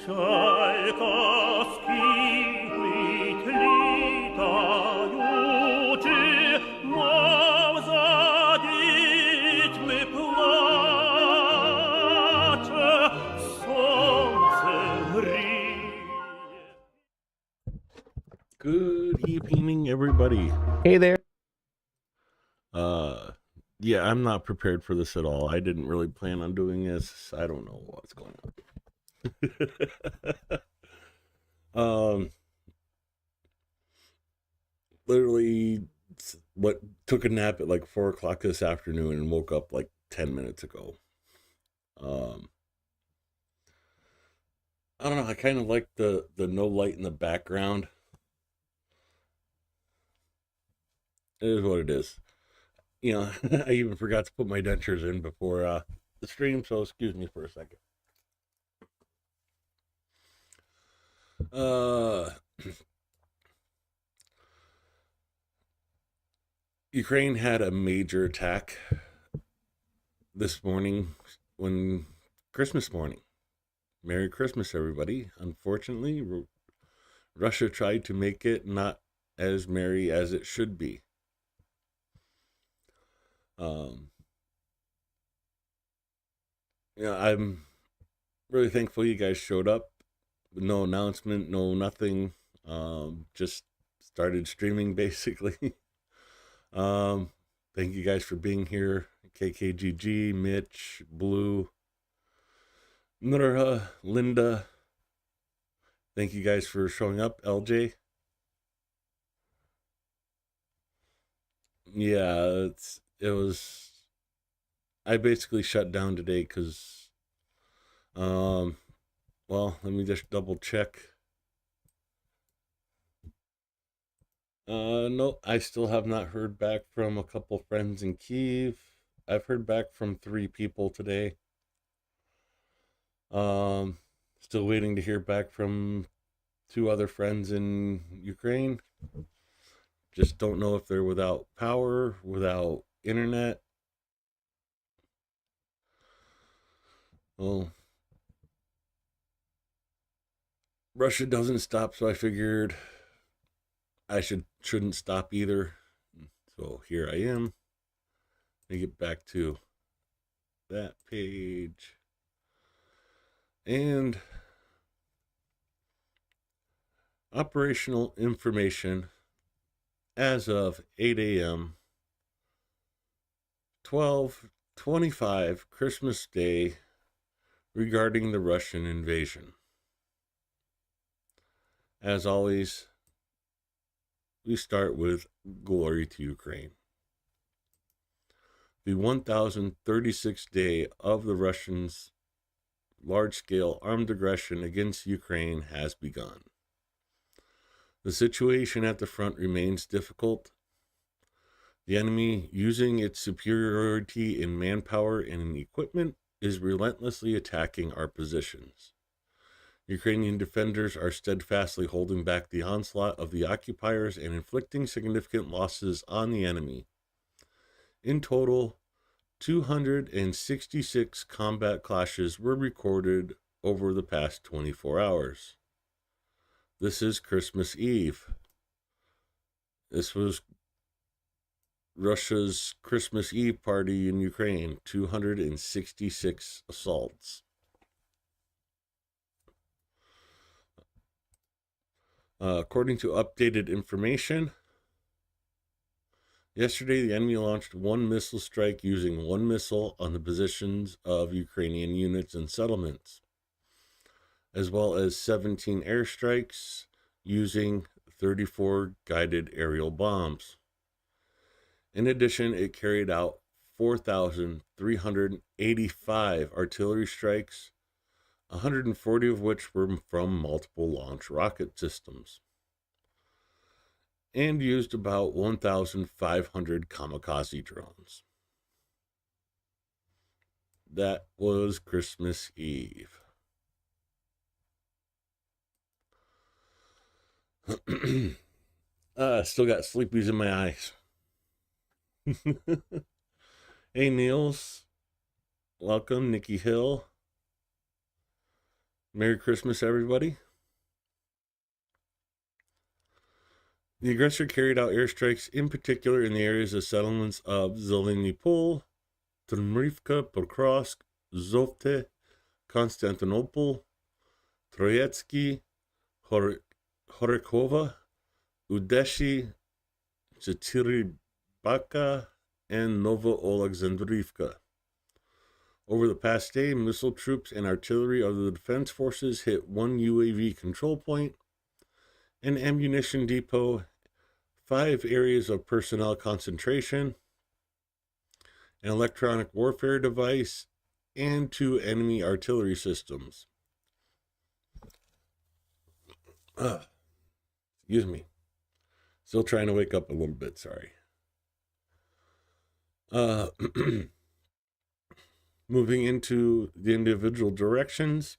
скиглить літаючи, мов за дітьми плаче, сонце гріє. Good evening, everybody. Hey there. Yeah, I'm not prepared for this at all. I didn't really plan on doing this. I don't know what's going on. Literally, took a nap at like 4 o'clock this afternoon and woke up like 10 minutes ago. I don't know. I kind of like the no light in the background. It is what it is. You know, I even forgot to put my dentures in before the stream, so excuse me for a second. Ukraine had a major attack this morning, Christmas morning. Merry Christmas, everybody. Unfortunately, Russia tried to make it not as merry as it should be. I'm really thankful you guys showed up. No announcement, no nothing. Just started streaming basically. Thank you guys for being here. KKGG, Mitch, Blue, Nura, Linda. Thank you guys for showing up. LJ. Yeah, I basically shut down today because, well, let me just double check. No, I still have not heard back from a couple friends in Kyiv. I've heard back from 3 people today. Still waiting to hear back from 2 other friends in Ukraine. Just don't know if they're without power, without internet. Well, Russia doesn't stop, so I figured I shouldn't stop either. So here I am. Let me get back to that page. And operational information as of 8 a.m. 12/25 Christmas Day regarding the Russian invasion. As always, we start with glory to Ukraine. The 1036th day of the Russians' large-scale armed aggression against Ukraine has begun. The situation at the front remains difficult. The enemy, using its superiority in manpower and in equipment, is relentlessly attacking our positions. Ukrainian defenders are steadfastly holding back the onslaught of the occupiers and inflicting significant losses on the enemy. In total, 266 combat clashes were recorded over the past 24 hours. This is Christmas Eve. This was Russia's Christmas Eve party in Ukraine, 266 assaults. According to updated information, yesterday the enemy launched 1 missile strike using 1 missile on the positions of Ukrainian units and settlements, as well as 17 airstrikes using 34 guided aerial bombs. In addition, it carried out 4,385 artillery strikes, 140 of which were from multiple launch rocket systems, and used about 1,500 kamikaze drones. That was Christmas Eve. Still got sleepies in my eyes. Hey, Niels. Welcome, Nikki Hill. Merry Christmas, everybody. The aggressor carried out airstrikes, in particular in the areas of settlements of Zeleny Pol, Trnivka, Pokrovsk, Zovte, Constantinople, Troyetsky, Horikova, Udeshi, Chetyribaka, and Novo-Oleksandrivka. Over the past day, missile troops and artillery of the defense forces hit one UAV control point, an ammunition depot, 5 areas of personnel concentration, an electronic warfare device, and 2 enemy artillery systems. Excuse me. Still trying to wake up a little bit, sorry. Moving into the individual directions.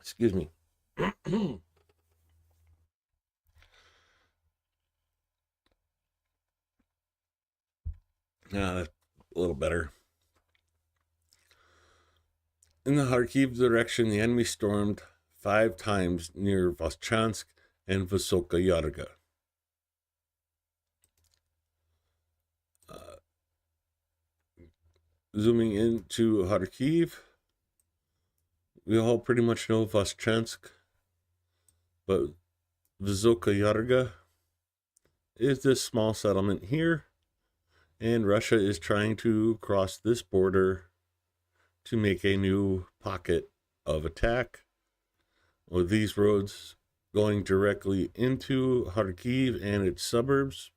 Excuse me. A little better. In the Kharkiv direction, the enemy stormed 5 times near Voschansk and Vysoka Yarga. Zooming into Kharkiv, we all pretty much know Voschansk, but Vysoka Yarga is this small settlement here, and Russia is trying to cross this border to make a new pocket of attack, with these roads going directly into Kharkiv and its suburbs.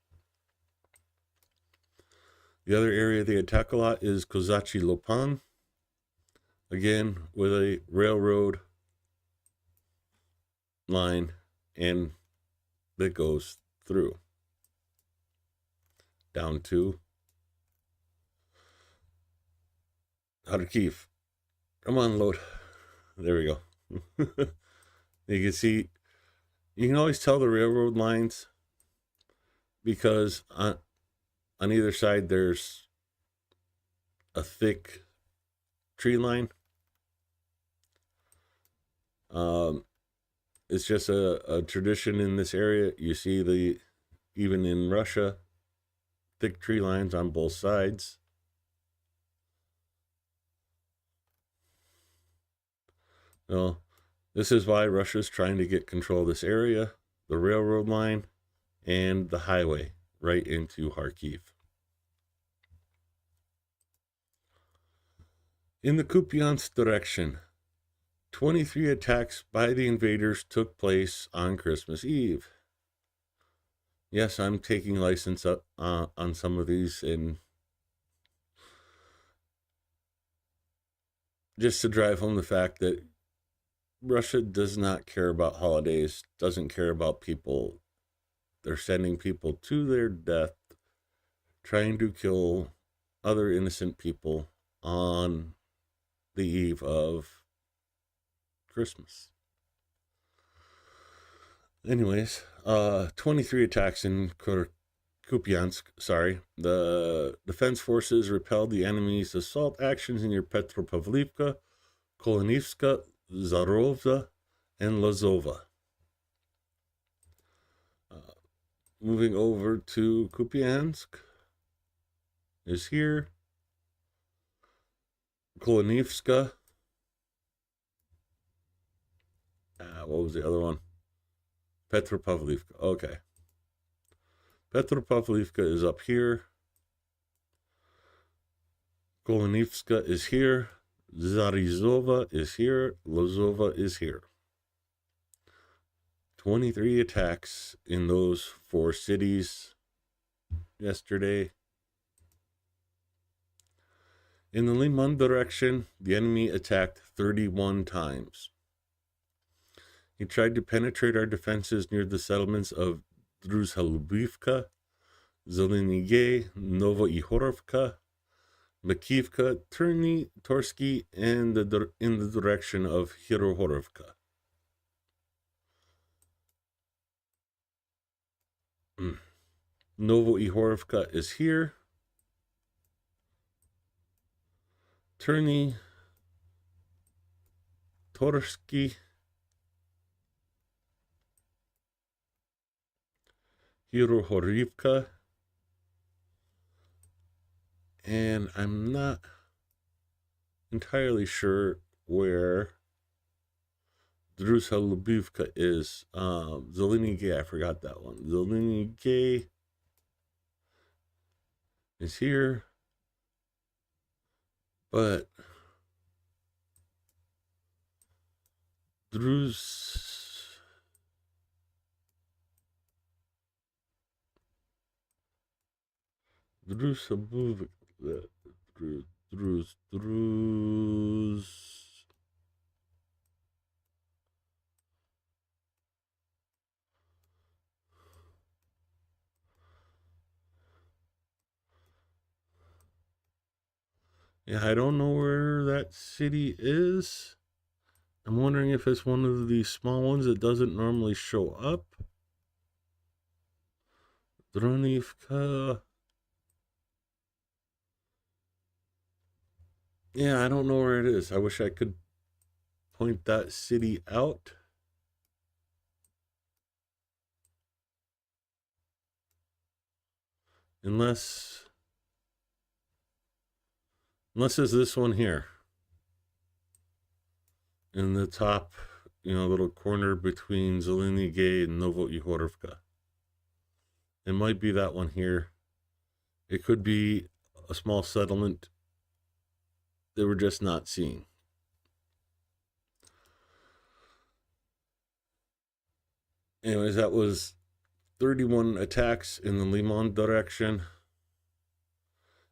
The other area they attack a lot is Kozachi Lopan, again with a railroad line and that goes through down to Kharkiv. Come on, load. There we go. You can see, you can always tell the railroad lines because on either side there's a thick tree line. It's just a tradition in this area. You see even in Russia, thick tree lines on both sides. Well, this is why Russia's trying to get control of this area, the railroad line, and the highway right into Kharkiv. In the Kupiansk direction, 23 attacks by the invaders took place on Christmas Eve. Yes, I'm taking license up on some of these, and just to drive home the fact that Russia does not care about holidays, doesn't care about people. They're sending people to their death, trying to kill other innocent people on the eve of Christmas. Anyways, 23 attacks in Kupiansk, The defense forces repelled the enemy's assault actions near Petropavlivka, Kolonivska, Zarovza, and Lazova. Moving over to Kupiansk is here. Kolonivska. What was the other one? Petropavlivka. Okay. Petropavlivka is up here. Kolonivska is here. Zarizova is here. Lazova is here. 23 attacks in those 4 cities yesterday. In the Liman direction, the enemy attacked 31 times. He tried to penetrate our defenses near the settlements of Druzhalubivka, Zelenige, Novoihorovka, Makivka, Turny, Torsky, and in the direction of Hirohorovka. Novoihorovka is here. Turny Kramatorsky, Hirohorivka, and I'm not entirely sure where Drusa Lubivka is. Zeleny Gay, I forgot that one. Zeleny Gay is here, but Drusa Buvik, Druz. Yeah, I don't know where that city is. I'm wondering if it's one of these small ones that doesn't normally show up. Dronivka. Yeah, I don't know where it is. I wish I could point that city out. Unless it's this one here. In the top, little corner between Zeleny Gay and Novoihorivka. It might be that one here. It could be a small settlement that we're just not seeing. Anyways, that was 31 attacks in the Liman direction.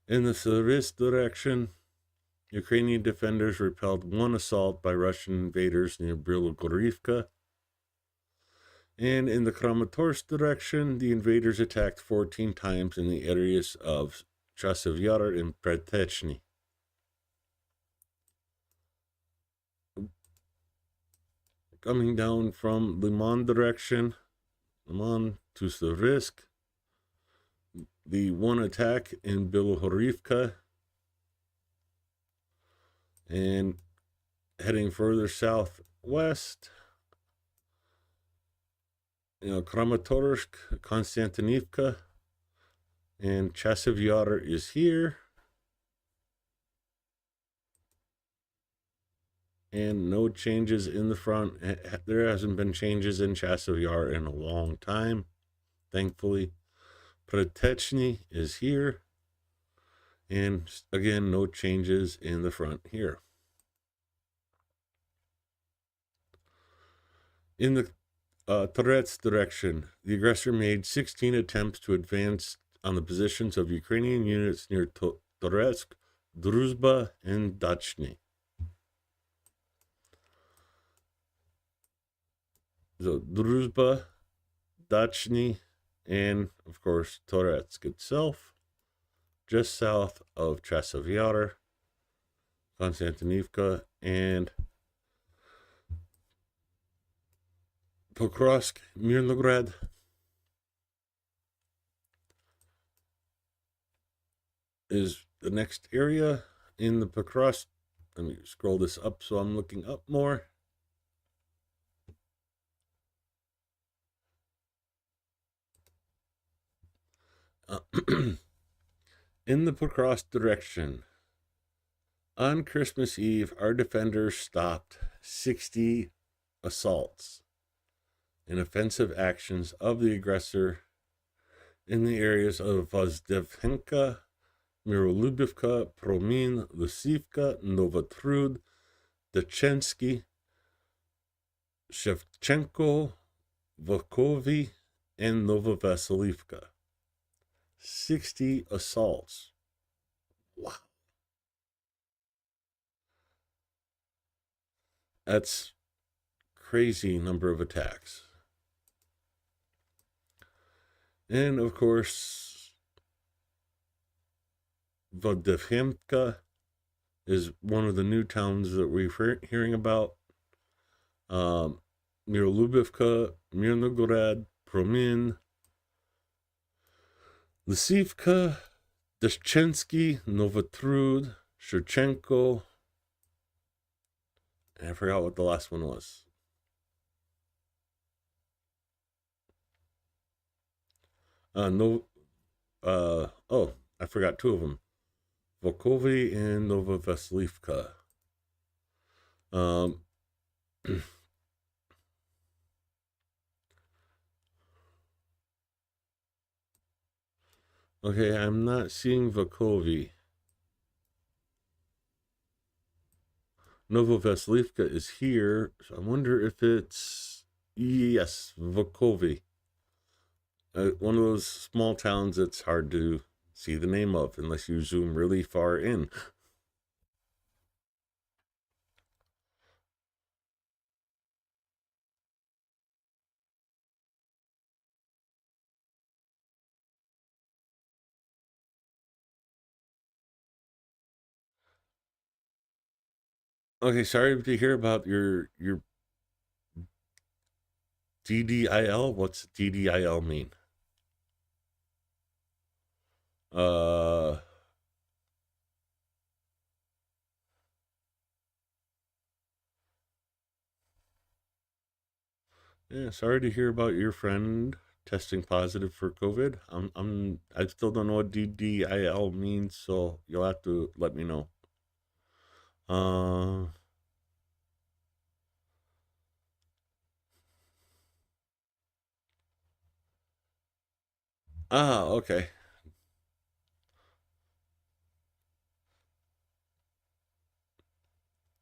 In the Seversk direction, Ukrainian defenders repelled one assault by Russian invaders near Bilogorivka. And in the Kramatorsk direction, the invaders attacked 14 times in the areas of Chasiv Yar and Pretechny. Coming down from Liman direction, Liman to Seversk, the one attack in Bilohorivka, and heading further southwest, Kramatorsk, Konstantinivka, and Chasiv Yar is here. And no changes in the front. There hasn't been changes in Chasiv Yar in a long time, thankfully. Pretechny is here. And again, no changes in the front here. In the Torets direction, the aggressor made 16 attempts to advance on the positions of Ukrainian units near Toretsk, Druzhba, and Dachny. So Druzhba, Dachny, and of course Toretsk itself, just south of Chasiv Yar, Konstantinivka, and Pokrovsk, Mirnograd. Is the next area in the Pokrovsk. Let me scroll this up so I'm looking up more. In the Pokrovsk direction, on Christmas Eve, our defenders stopped 60 assaults and offensive actions of the aggressor in the areas of Vozdevhenka, Mirolubivka, Promin, Lysivka, Novotrud, Dachensky, Shevchenko, Volkovy, and Novovasilivka. 60 assaults. Wow. That's crazy number of attacks. And of course, Vozdevhenka is one of the new towns that we're hearing about. Mirolubivka, Mirnograd, Promin, Lysivka, Dashchensky, Novotrud, Shevchenko, I forgot what the last one was. No. Oh, I forgot two of them. Volkovi and Nova Vasilivka. Um, okay, I'm not seeing Volkovi. Nova Vasilivka is here, so I wonder if it's, yes, Volkovi. One of those small towns that's hard to see the name of unless you zoom really far in. Okay, sorry to hear about your DDIL. What's DDIL mean? Uh, yeah, sorry to hear about your friend testing positive for COVID. I still don't know what DDIL means, so you'll have to let me know. Uh, okay.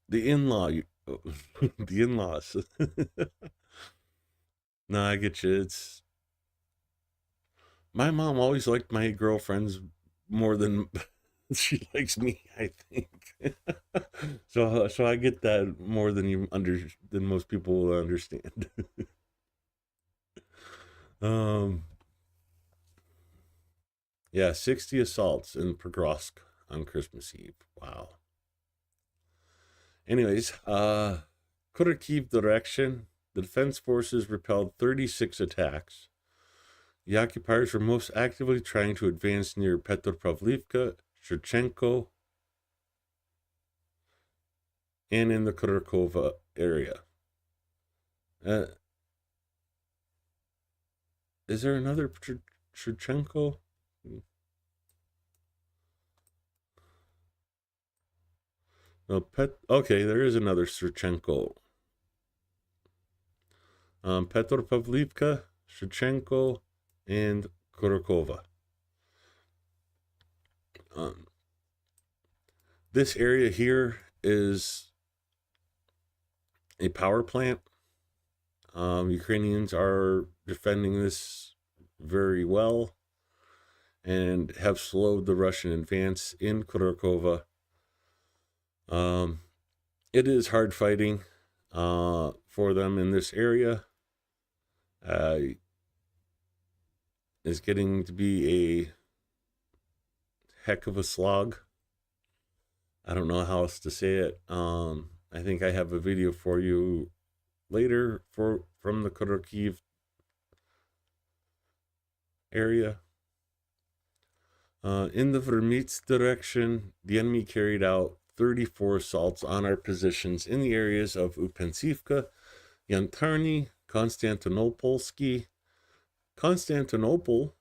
The in-law, the in-laws. No, I get you. It's my mom always liked my girlfriends more than she likes me, I think. So I get that more than most people will understand. um, yeah, 60 assaults in Pogrovsk on Christmas Eve. Wow. Anyways, Kharkiv direction, the defense forces repelled 36 attacks. The occupiers were most actively trying to advance near Petropavlivka, Shevchenko, and in the Kharkova area. Is there another Shevchenko? No, okay, there is another Shevchenko. Petropavlivka, Shevchenko, and Kharkova. This area here is a power plant. Ukrainians are defending this very well and have slowed the Russian advance in Kharkova. It is hard fighting for them in this area. Is getting to be a heck of a slog. I don't know how else to say it. I think I have a video for you later from the Kharkiv area. In the Vermits direction, the enemy carried out 34 assaults on our positions in the areas of Upensivka, Yantarny, Konstantinopolsky, Konstantinopol,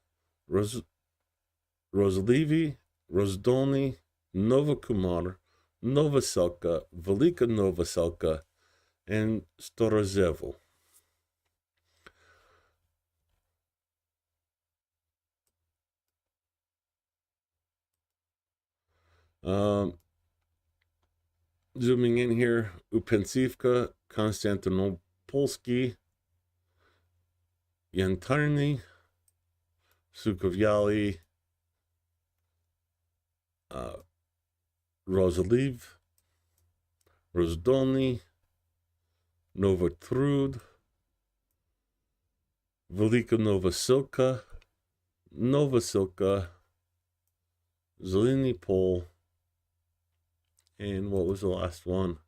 Rozlivi, Rozdolny, Novokumar, Novoselka, Velika Novoselka, and Storozevo. Zooming in here, Upensivka, Konstantinopolsky, Yantarny, Sukovyaly, Rozaliv, Rozdolny, Novotrud, Velika Novosilka, Novosilka, Zeleny Pol, and what was the last one?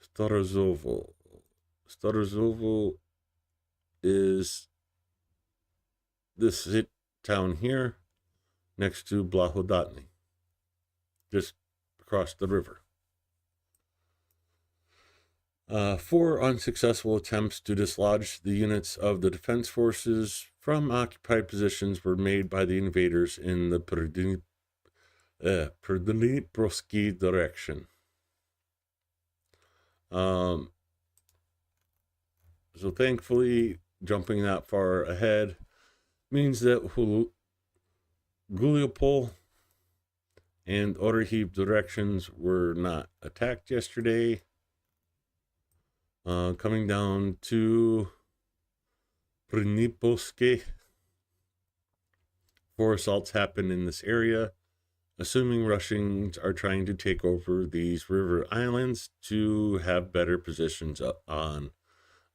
Storozovo. Storozovo is this town here next to Blahodatny, just across the river. 4 unsuccessful attempts to dislodge the units of the defense forces from occupied positions were made by the invaders in the Pridniprovsky direction. So thankfully, jumping that far ahead means that Guliopol and Orikhiv directions were not attacked yesterday. Coming down to Pridniprovsky, 4 assaults happened in this area, assuming Russians are trying to take over these river islands to have better positions on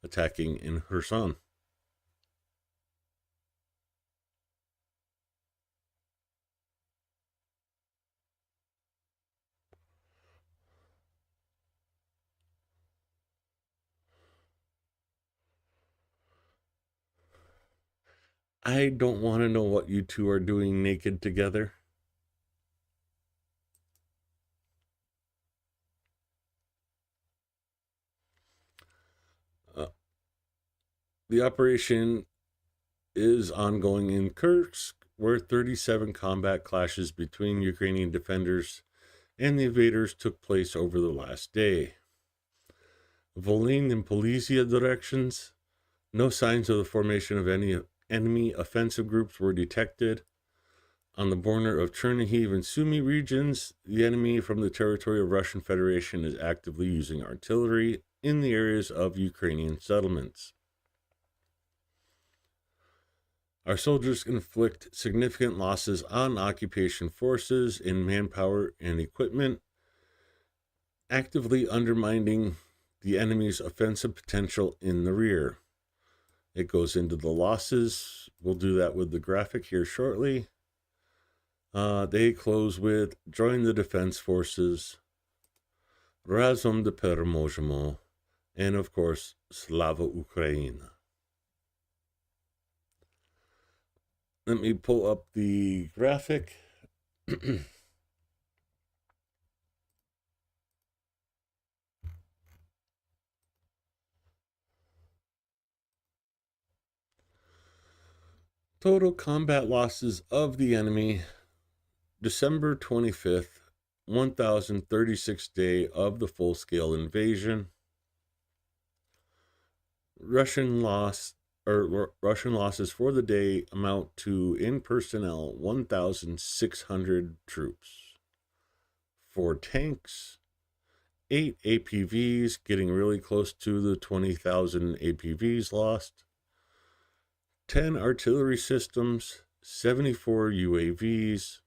attacking in Kherson. I don't want to know what you two are doing naked together. The operation is ongoing in Kursk, where 37 combat clashes between Ukrainian defenders and the invaders took place over the last day. Volyn and Polizia directions, no signs of the formation of any enemy offensive groups were detected. On the border of Chernihiv and Sumy regions, the enemy from the territory of Russian Federation is actively using artillery in the areas of Ukrainian settlements. Our soldiers inflict significant losses on occupation forces in manpower and equipment, actively undermining the enemy's offensive potential in the rear. It goes into the losses. We'll do that with the graphic here shortly. They close with join the defense forces, Razom de Peremojemo, and of course, Slava Ukraina. Let me pull up the graphic. Total combat losses of the enemy, December 25th, 1036th day of the full-scale invasion. Russian losses for the day amount to, in personnel, 1,600 troops. 4 tanks, 8 APVs, getting really close to the 20,000 APVs lost. 10 artillery systems, 74 UAVs,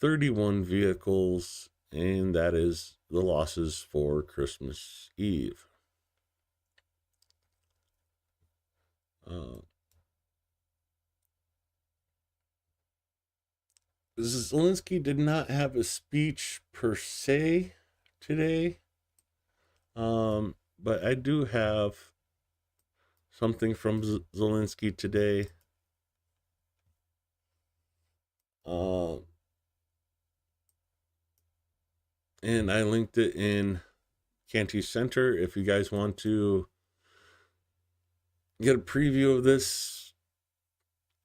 31 vehicles, and that is the losses for Christmas Eve. Zelensky did not have a speech per se today, but I do have something from Zelensky today. And I linked it in Canty Center if you guys want to get a preview of this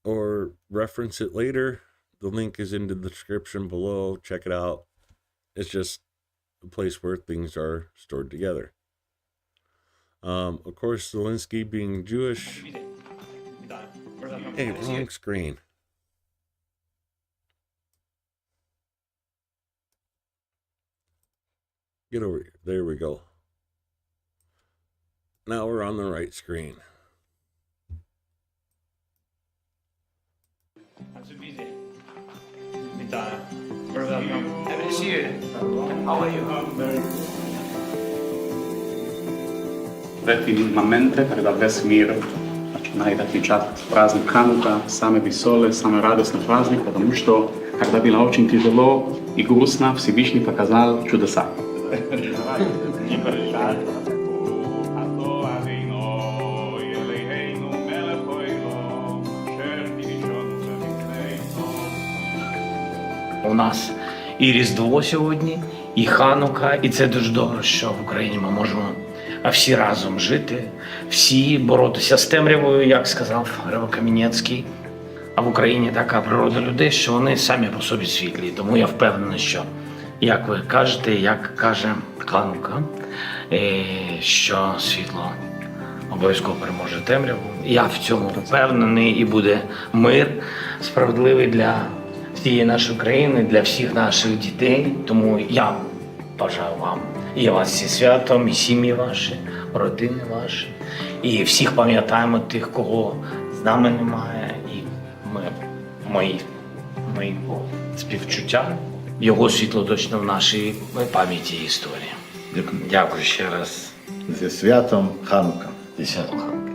or reference it later. The link is in the description below. Check it out. It's just a place where things are stored together. Of course, Zelensky being Jewish. Hey, wrong screen. Get over here. There we go. Now we're on the right screen. В эти моменты, когда весь мир начинает отмечать праздник Ханука, самый веселый, самый радостный праздник, потому что, когда было очень тяжело и грустно, Всевышний показал чудеса. У нас і Різдво сьогодні, і Ханука, і це дуже добре, що в Україні ми можемо всі разом жити, всі боротися з темрявою, як сказав Григорій Кам'янецький. А в Україні така природа людей, що вони самі по собі світлі. Тому я впевнений, що, як ви кажете, як каже Ханука, що світло обов'язково переможе темряву. Я в цьому впевнений, і буде мир справедливий для всієї нашої країни, для всіх наших дітей. Тому я бажаю вам і вас зі святом, і сім'ї ваші, родини ваші. І всіх пам'ятаємо тих, кого з нами немає. І мої співчуття, його світло точно в нашій пам'яті і історії. Дякую ще раз. Зі святом Ханука. Зі святом Хануки.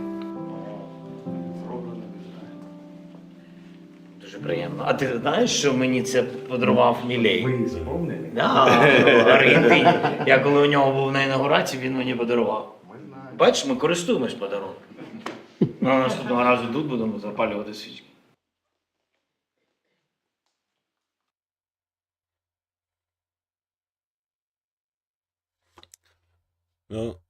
Дуже приємно. А ти знаєш, що мені це подарував Мілей? Ви заповнені? Да, в Аргентині. Я коли у нього був на інаугурації, він мені подарував. Бачиш, ми користуємось подарунком. Наступного разу тут будемо запалювати свічки. Well,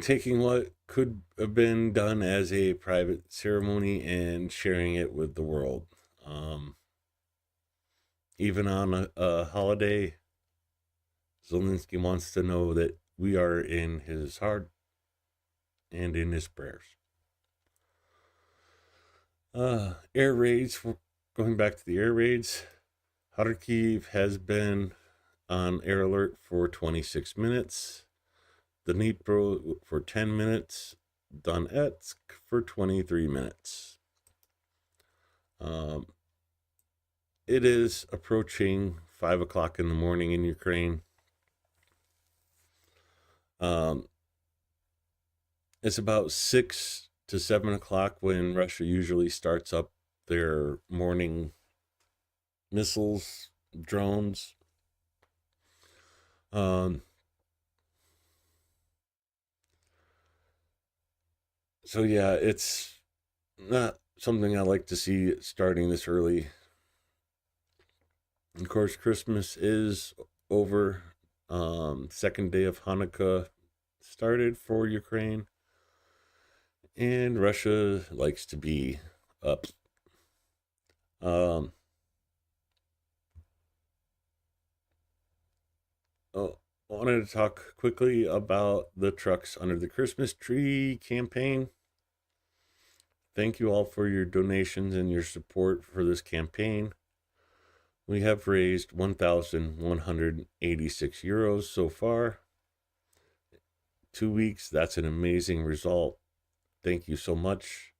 taking what could have been done as a private ceremony and sharing it with the world. Even on a holiday, Zelensky wants to know that we are in his heart and in his prayers. Air raids, going back to the air raids, Kharkiv has been on air alert for 26 minutes. Dnipro for 10 minutes, Donetsk for 23 minutes. It is approaching 5 o'clock in the morning in Ukraine. It's about 6 to 7 o'clock when Russia usually starts up their morning missiles, drones. So yeah, it's not something I like to see starting this early. Of course, Christmas is over. Second day of Hanukkah started for Ukraine. And Russia likes to be up. I wanted to talk quickly about the Trucks Under the Christmas Tree campaign. Thank you all for your donations and your support for this campaign. We have raised 1,186 euros so far. 2 weeks, that's an amazing result. Thank you so much.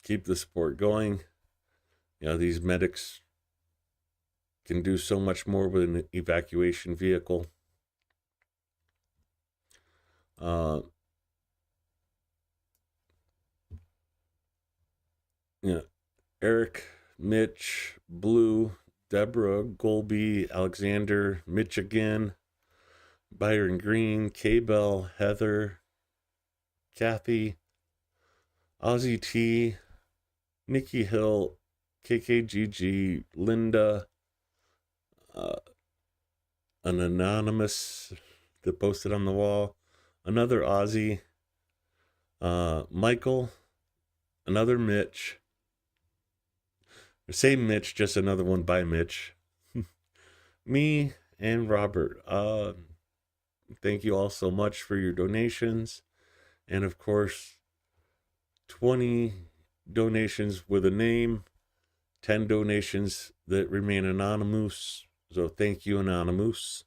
Keep the support going. You know, these medics can do so much more with an evacuation vehicle. Eric, Mitch, Blue, Deborah, Golby, Alexander, Mitch again, Byron Green, K-Bell, Heather, Kathy, Ozzy T, Nikki Hill, KKGG, Linda, an anonymous that posted on the wall, another Ozzy, Michael, another Mitch, the same Mitch, just another one by Mitch, me, and Robert. Thank you all so much for your donations, and of course, 20 donations with a name, 10 donations that remain anonymous. So thank you, Anonymous.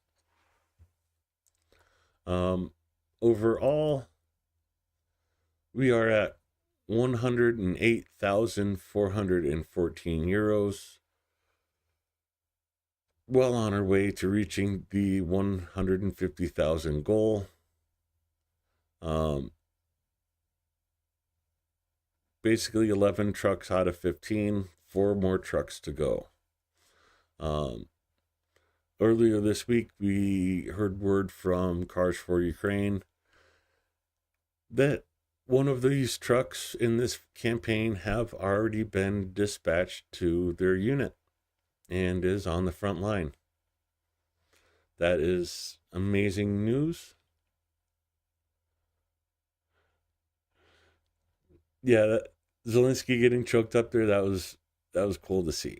Overall, we are at 108,414 euros. Well on our way to reaching the 150,000 goal. Basically 11 trucks out of 15, 4 more trucks to go. Earlier this week, we heard word from Cars for Ukraine that one of these trucks in this campaign have already been dispatched to their unit and is on the front line. That is amazing news. Yeah, Zelensky getting choked up there, that was cool to see.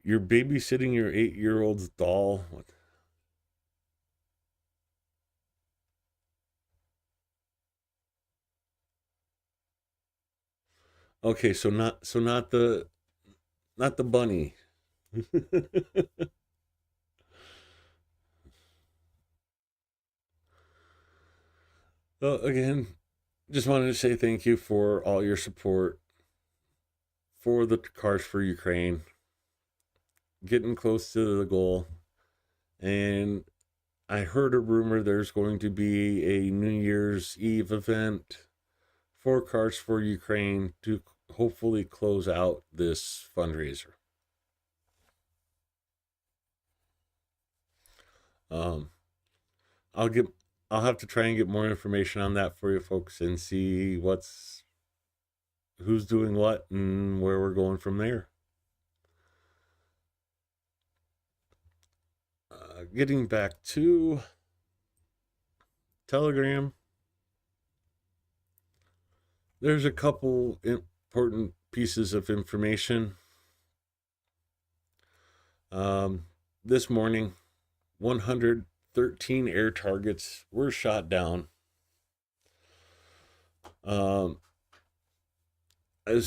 You're babysitting your 8-year-old's doll. What? Okay, so not the bunny. Well, again, just wanted to say thank you for all your support for the Cars for Ukraine. Getting close to the goal. And I heard a rumor there's going to be a New Year's Eve event for Cars for Ukraine to hopefully close out this fundraiser. I'll have to try and get more information on that for you folks and see who's doing what and where we're going from there. Getting back to Telegram, there's a couple important pieces of information. This morning, 113 air targets were shot down. As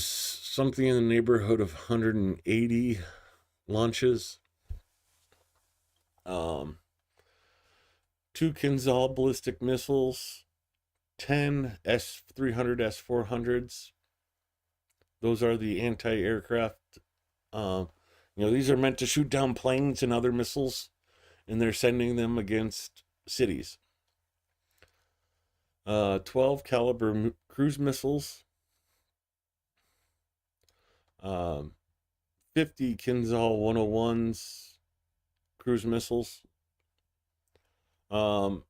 something in the neighborhood of 180 launches. 2 Kinzhal ballistic missiles, 10 S-300, S-400s. Those are the anti-aircraft. These are meant to shoot down planes and other missiles, and they're sending them against cities. 12 caliber cruise missiles. 50 Kinzhal 101s. Cruise missiles, 4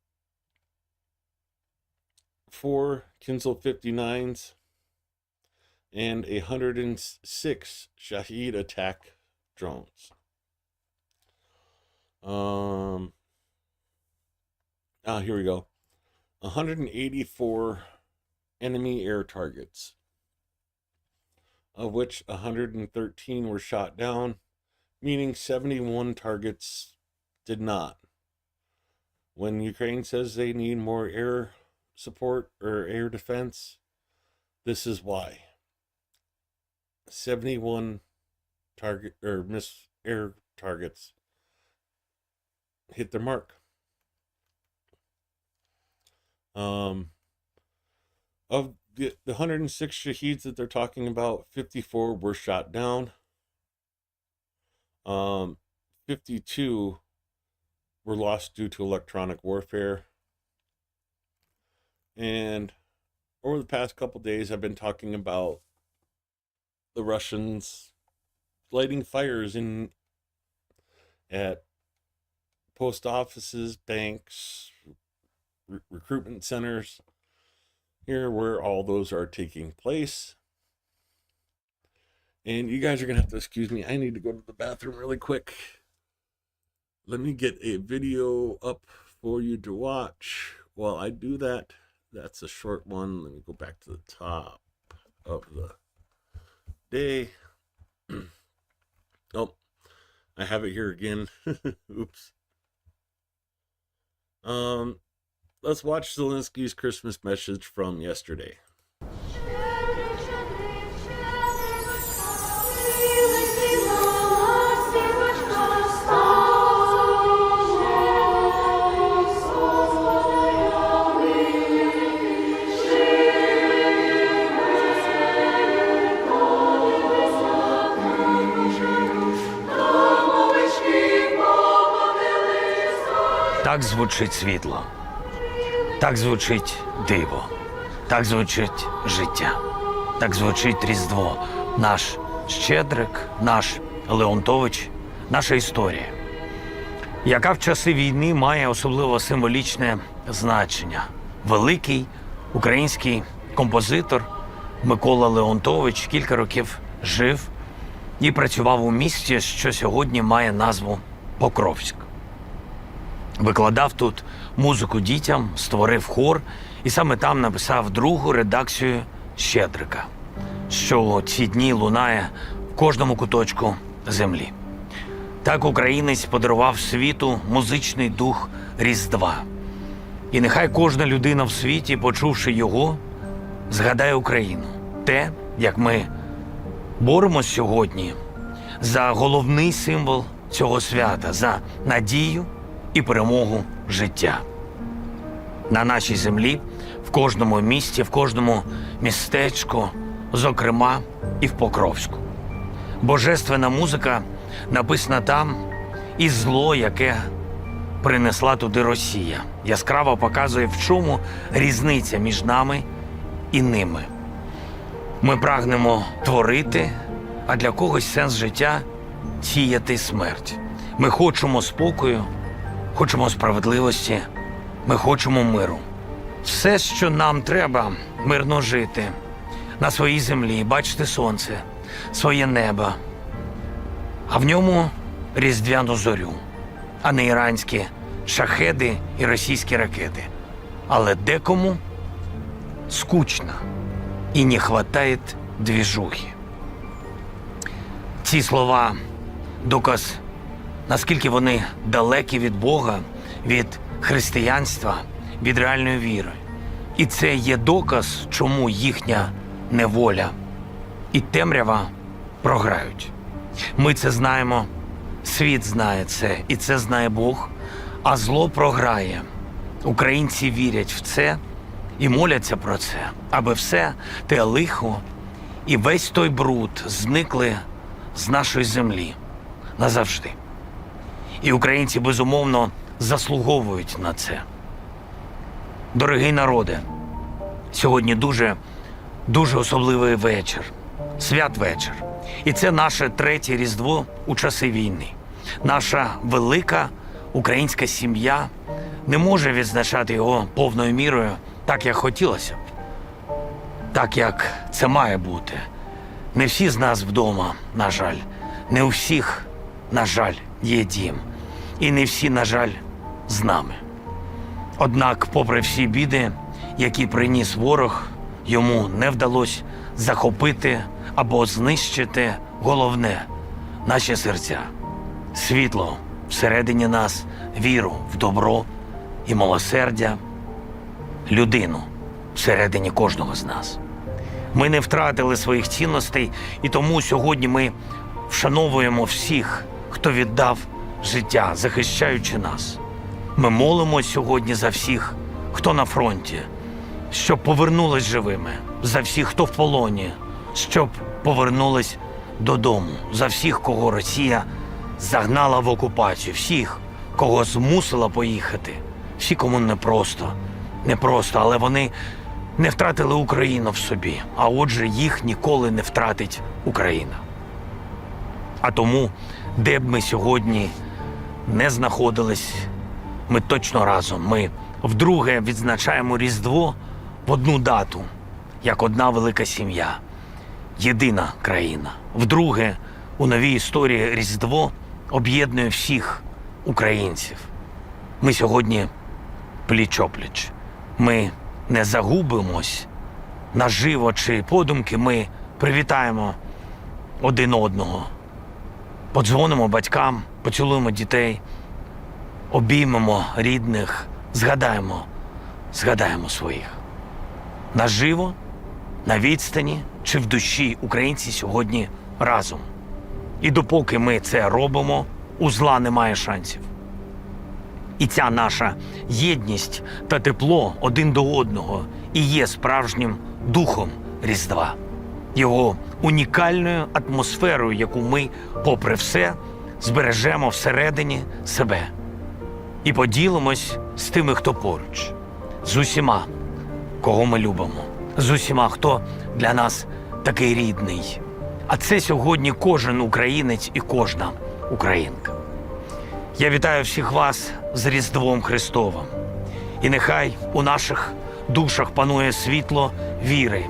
Kinzhal 59s, and 106 Shahed attack drones. Here we go. 184 enemy air targets, of which 113 were shot down, meaning 71 targets did not. When Ukraine says they need more air support or air defense, this is why. 71 target or air targets hit their mark. Of the 106 Shaheeds that they're talking about, 54 were shot down. 52 were lost due to electronic warfare. And over the past couple days, I've been talking about the Russians lighting fires at post offices, banks, recruitment centers, here where all those are taking place. And you guys are going to have to excuse me. I need to go to the bathroom really quick. Let me get a video up for you to watch. While I do that, that's a short one. Let me go back to the top of the day. Oh, I have it here again. Oops. Let's watch Zelensky's Christmas message from yesterday. Так звучить світло, так звучить диво, так звучить життя. Так звучить Різдво. Наш Щедрик, наш Леонтович, наша історія, яка в часи війни має особливо символічне значення. Великий український композитор Микола Леонтович кілька років жив і працював у місті, що сьогодні має назву Покровськ. Викладав тут музику дітям, створив хор і саме там написав другу редакцію Щедрика, що у ці дні лунає в кожному куточку землі. Так українець подарував світу музичний дух Різдва. І нехай кожна людина в світі, почувши його, згадає Україну. Те, як ми боремось сьогодні за головний символ цього свята, за надію і перемогу життя. На нашій землі, в кожному місті, в кожному містечку, зокрема і в Покровську. Божественна музика написана там, і зло, яке принесла туди Росія, яскраво показує, в чому різниця між нами і ними. Ми прагнемо творити, а для когось сенс життя – сіяти смерть. Ми хочемо спокою, хочемо справедливості, ми хочемо миру. Все, що нам треба – мирно жити на своїй землі, бачити сонце, своє небо, а в ньому різдвяну зорю, а не іранські шахеди і російські ракети. Але декому скучно і не хватає двіжухи. Ці слова – доказ, наскільки вони далекі від Бога, від християнства, від реальної віри. І це є доказ, чому їхня неволя і темрява програють. Ми це знаємо, світ знає це, і це знає Бог, а зло програє. Українці вірять в це і моляться про це, аби все те лихо і весь той бруд зникли з нашої землі назавжди. І українці, безумовно, заслуговують на це. Дорогий народе, сьогодні дуже особливий вечір, святвечір. І це наше третє Різдво у часи війни. Наша велика українська сім'я не може відзначати його повною мірою так, як хотілося б. Так, як це має бути. Не всі з нас вдома, на жаль. Не у всіх, на жаль, є дім. І не всі, на жаль, з нами. Однак, попри всі біди, які приніс ворог, йому не вдалося захопити або знищити головне – наші серця. Світло всередині нас, віру в добро і милосердя, людину всередині кожного з нас. Ми не втратили своїх цінностей, і тому сьогодні ми вшановуємо всіх, хто віддав життя, захищаючи нас. Ми молимось сьогодні за всіх, хто на фронті, щоб повернулись живими, за всіх, хто в полоні, щоб повернулись додому, за всіх, кого Росія загнала в окупацію, всіх, кого змусила поїхати, всі, кому непросто, але вони не втратили Україну в собі, а отже, їх ніколи не втратить Україна. А тому, де б ми сьогодні не знаходились, ми точно разом. Ми вдруге відзначаємо Різдво в одну дату, як одна велика сім'я, єдина країна. Вдруге у новій історії Різдво об'єднує всіх українців. Ми сьогодні пліч-опліч. Ми не загубимось наживо чи подумки, ми привітаємо один одного. Подзвонимо батькам, поцілуємо дітей, обіймемо рідних, згадаємо своїх. Наживо, на відстані чи в душі українці сьогодні разом. І допоки ми це робимо, у зла немає шансів. І ця наша єдність та тепло один до одного і є справжнім духом Різдва. Його унікальною атмосферою, яку ми, попри все, збережемо всередині себе. І поділимось з тими, хто поруч. З усіма, кого ми любимо. З усіма, хто для нас такий рідний. А це сьогодні кожен українець і кожна українка. Я вітаю всіх вас з Різдвом Христовим. І нехай у наших душах панує світло віри.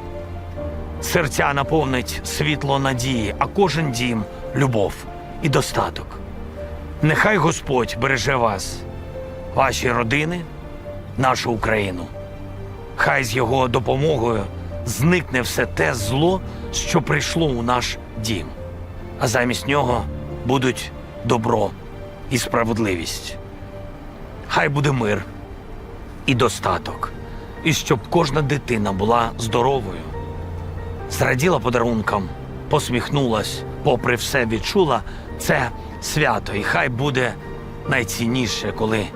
Серця наповнить світло надії, а кожен дім – любов і достаток. Нехай Господь береже вас, ваші родини, нашу Україну. Хай з Його допомогою зникне все те зло, що прийшло у наш дім. А замість нього будуть добро і справедливість. Хай буде мир і достаток. І щоб кожна дитина була здоровою, зраділа подарункам, посміхнулась, попри все відчула це свято. І хай буде найцінніше, коли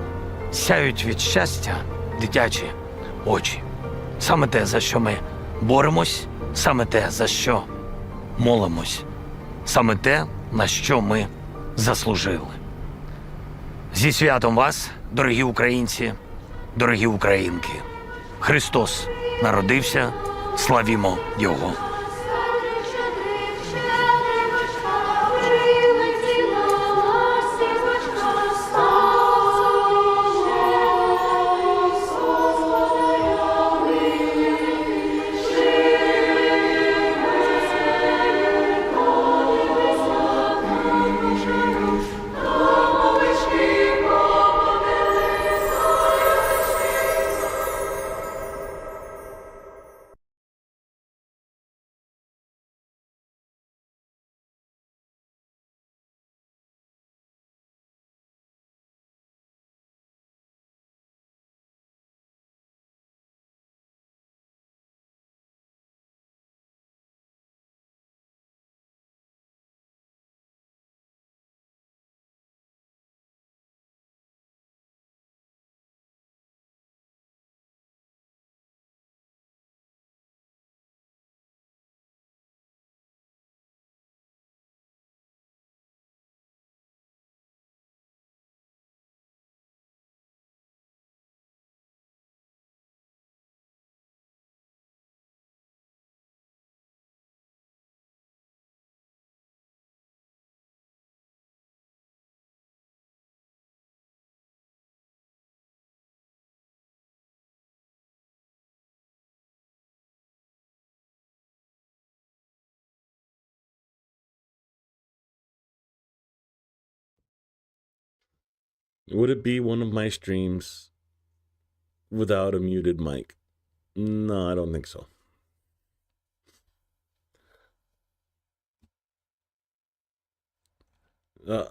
сяють від щастя дитячі очі. Саме те, за що ми боремось, саме те, за що молимось, саме те, на що ми заслужили. Зі святом вас, дорогі українці, дорогі українки! Христос народився, славімо Його! Would it be one of my streams without a muted mic? No, I don't think so. I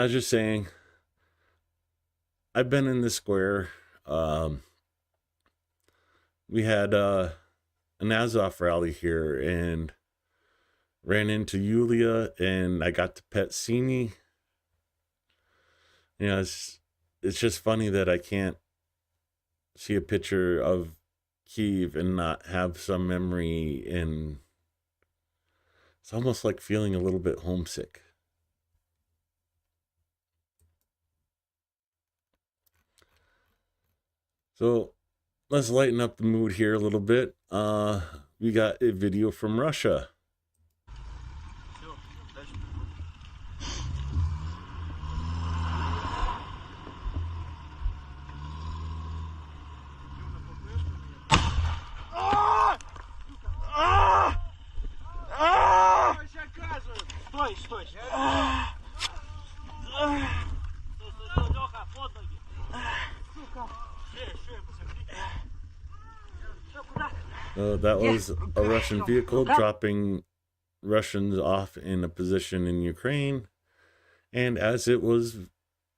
was just saying, I've been in the square. We had an Azov rally here and ran into Yulia, and I got to pet Sini. You know, it's just funny that I can't see a picture of Kyiv and not have some memory, and it's almost like feeling a little bit homesick. So let's lighten up the mood here a little bit. We got a video from Russia. That was a Russian vehicle dropping Russians off in a position in Ukraine. And as it was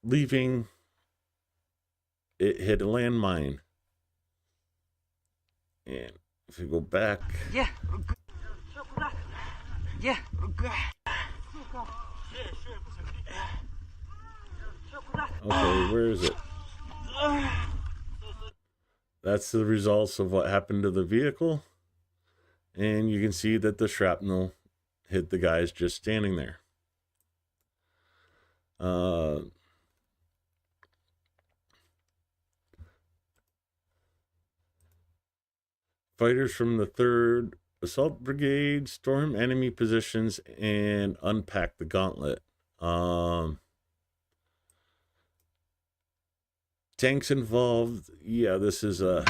leaving, it hit a landmine. And if we go back... Okay, where is it? That's the results of what happened to the vehicle. And you can see that the shrapnel hit the guys just standing there. Fighters from the 3rd Assault Brigade storm enemy positions and unpack the gauntlet. Tanks involved. Yeah, this is a...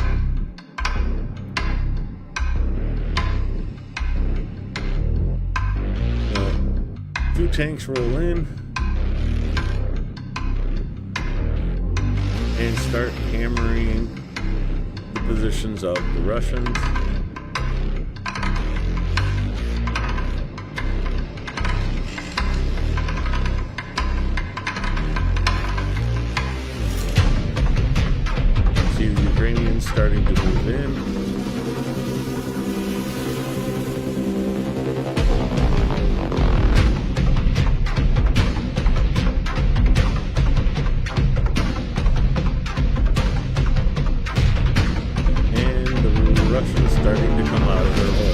Two tanks roll in and start hammering the positions of the Russians. See the Ukrainians starting to move in. Russians starting to come out of their hole.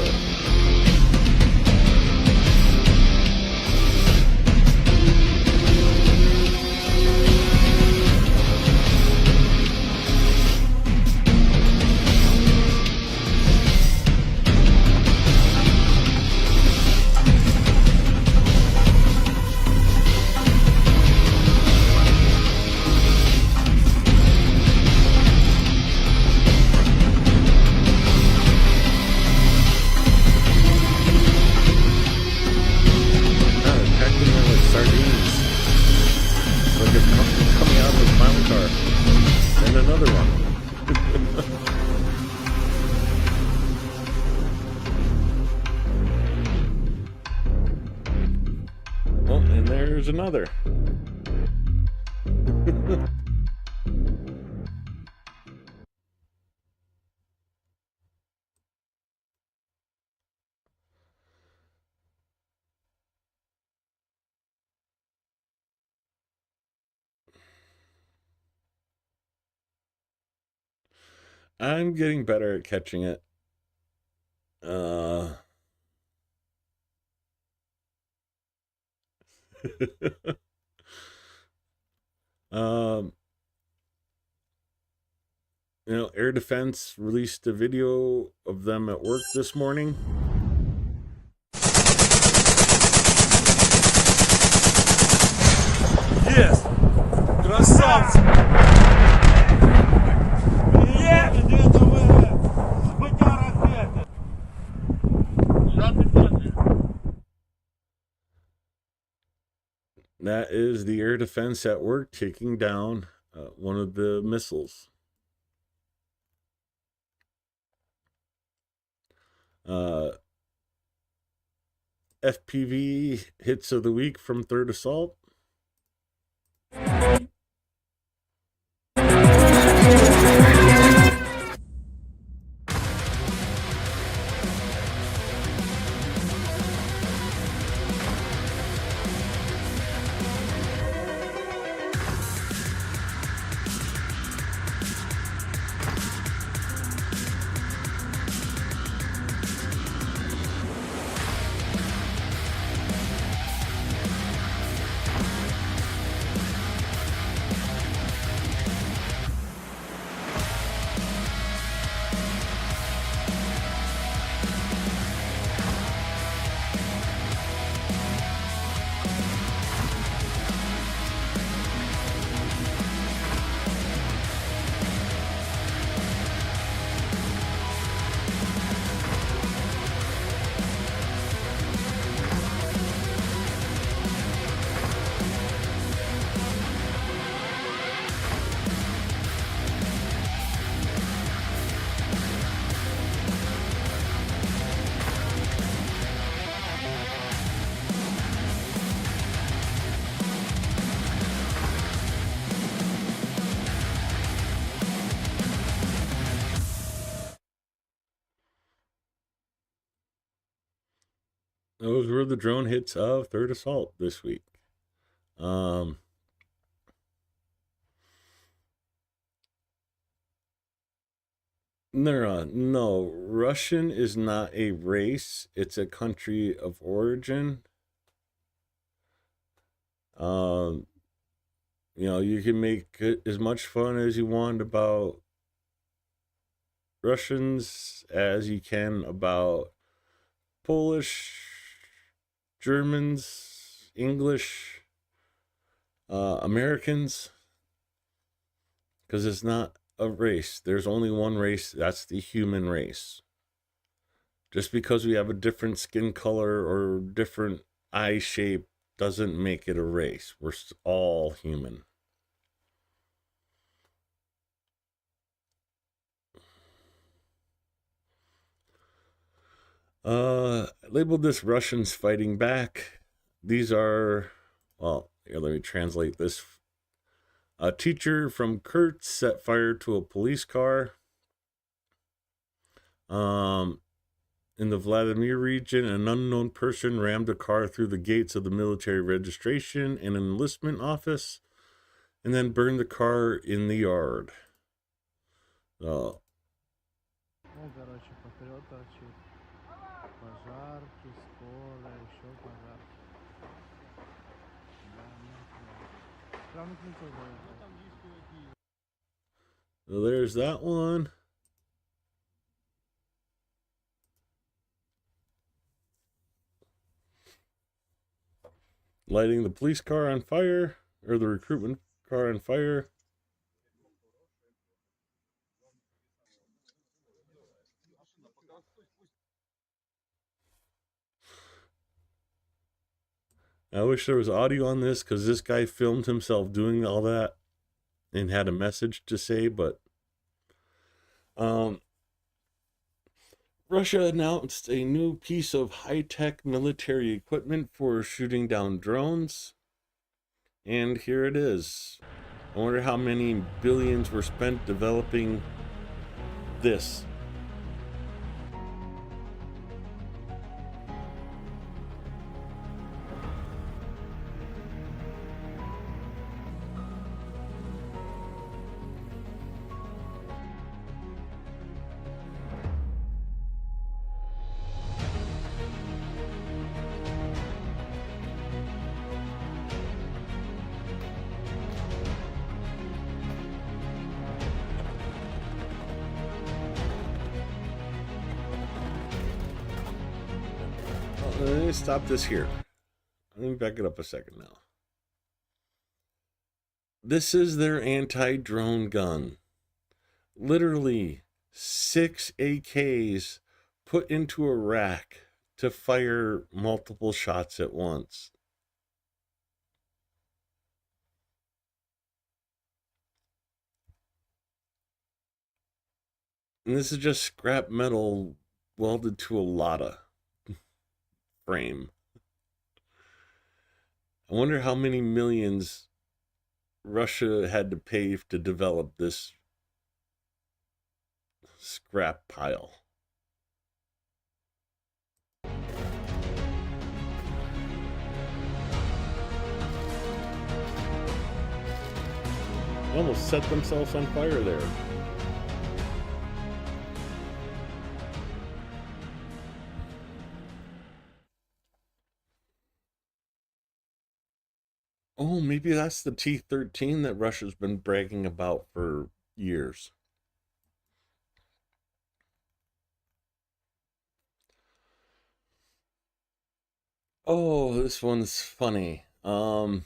Coming out of the clown car. And another one. Oh, and there's another. I'm getting better at catching it. Air Defense released a video of them at work this morning. Yes! Красавцы! That is the air defense at work taking down one of the missiles. FPV hits of the week from 3rd Assault. Those were the drone hits of 3rd Assault this week. No, Russian is not a race. It's a country of origin. You can make as much fun as you want about Russians as you can about Polish, Germans, English, Americans, because it's not a race. There's only one race. That's the human race. Just because we have a different skin color or different eye shape doesn't make it a race. We're all human. Labeled this Russians fighting back. These are, well, here, let me translate this. A teacher from Kursk set fire to a police car. In the Vladimir region, an unknown person rammed a car through the gates of the military registration and enlistment office, and then burned the car in the yard. Ну, короче, патриота чуть. Пожар, школа, еще пожар. Да, мертвые. Прям крыльцо заехал. So there's that one. Lighting the police car on fire, or the recruitment car on fire. I wish there was audio on this, because this guy filmed himself doing all that and had a message to say, but Russia announced a new piece of high-tech military equipment for shooting down drones, and here it is. I wonder how many billions were spent developing this. Let me stop this here. Let me back it up a second now. This is their anti-drone gun. Literally 6 AKs put into a rack to fire multiple shots at once. And this is just scrap metal welded to a Lada frame. I wonder how many millions Russia had to pay to develop this scrap pile. They almost set themselves on fire there. Oh, maybe that's the T-13 that Russia's been bragging about for years. Oh, this one's funny. There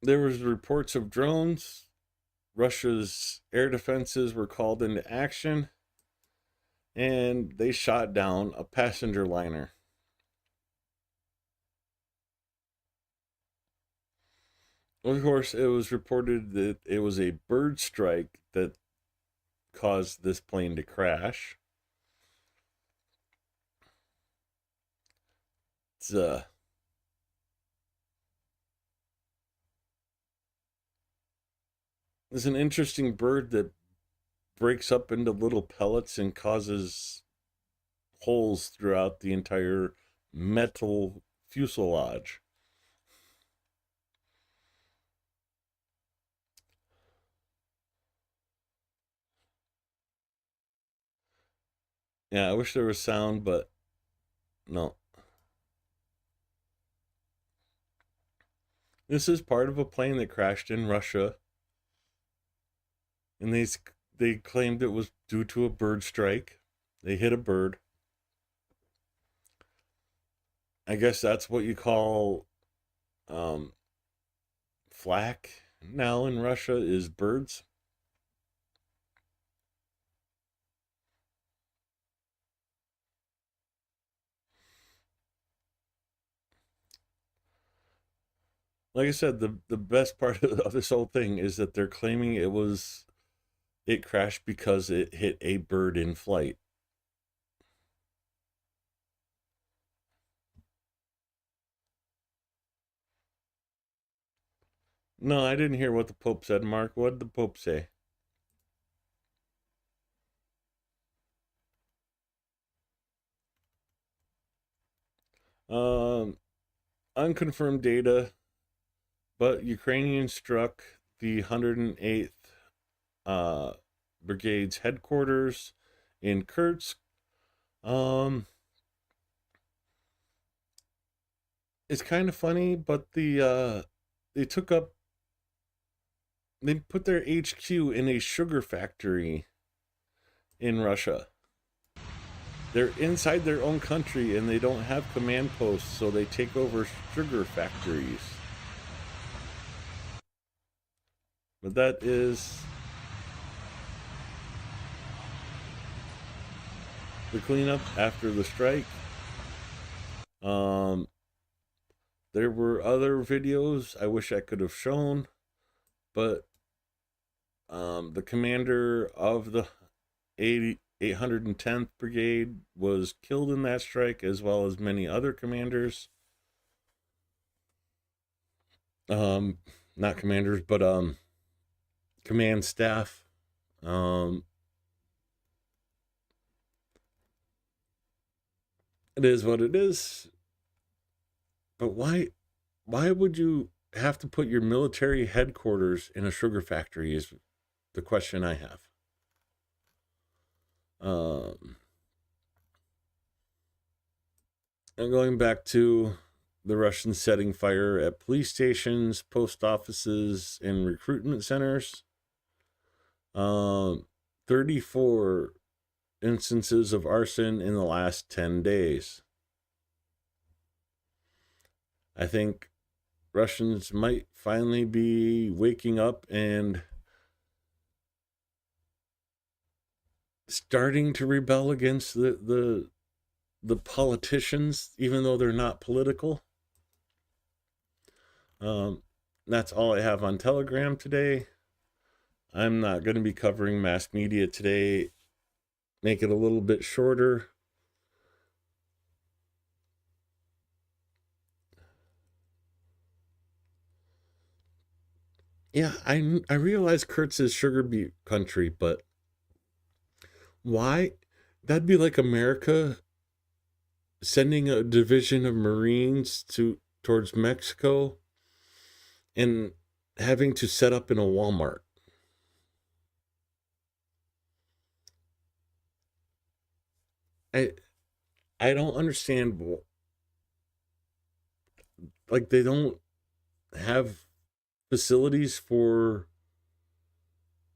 was reports of drones. Russia's air defenses were called into action, and they shot down a passenger liner. Of course, it was reported that it was a bird strike that caused this plane to crash. It's an interesting bird that breaks up into little pellets and causes holes throughout the entire metal fuselage. Yeah, I wish there was sound, but no. This is part of a plane that crashed in Russia. And they claimed it was due to a bird strike. They hit a bird. I guess that's what you call flak now in Russia, is birds. Like I said, the best part of this whole thing is that they're claiming it crashed because it hit a bird in flight. No, I didn't hear what the Pope said, Mark. What did the Pope say? Unconfirmed data, but Ukrainians struck the 108th Brigade's headquarters in Kursk. It's kind of funny, but they put their HQ in a sugar factory in Russia. They're inside their own country and they don't have command posts, so they take over sugar factories. But that is the cleanup after the strike. There were other videos I wish I could have shown, but the commander of the 810th Brigade was killed in that strike, as well as many other commanders. Not commanders, but command staff. It is what it is. But why would you have to put your military headquarters in a sugar factory is the question I have. And going back to the Russians setting fire at police stations, post offices, and recruitment centers. 34 instances of arson in the last 10 days. I think Russians might finally be waking up and starting to rebel against the politicians, even though they're not political. That's all I have on Telegram today. I'm not going to be covering mass media today. Make it a little bit shorter. Yeah, I realize Kurtz is sugar beet country, but why? That'd be like America sending a division of Marines towards Mexico and having to set up in a Walmart. I don't understand. Like, they don't have facilities for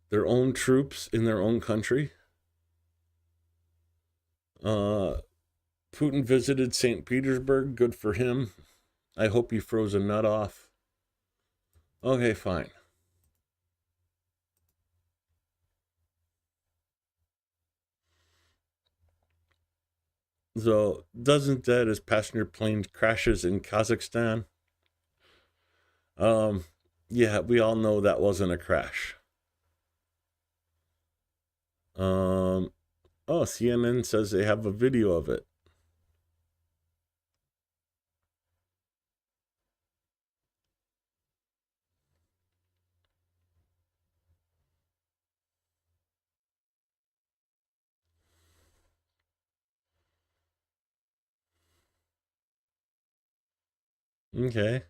their own troops in their own country. Putin visited St. Petersburg. Good for him. I hope he froze a nut off. Okay, fine. So, dozen dead as passenger plane crashes in Kazakhstan. Yeah, we all know that wasn't a crash. Oh, CNN says they have a video of it. Okay.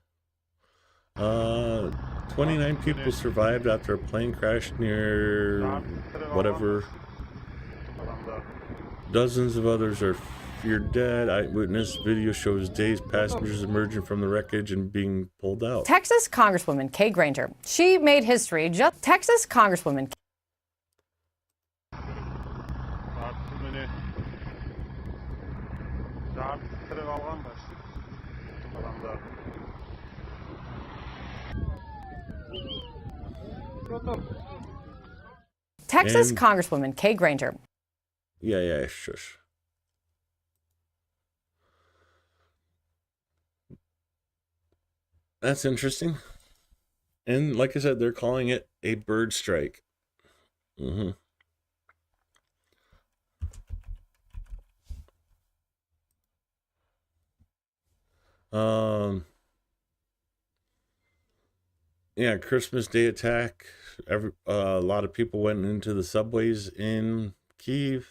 29 people survived after a plane crash near whatever. Dozens of others are feared dead. Eyewitness video shows Days passengers emerging from the wreckage and being pulled out. Texas Congresswoman Kay Granger. She made history. Texas Congresswoman falan da. Texas And- Congresswoman Kay Granger. Yeah, shush. That's interesting. And like I said, they're calling it a bird strike. Mm-hmm. Yeah, Christmas Day attack. A lot of people went into the subways in Kyiv.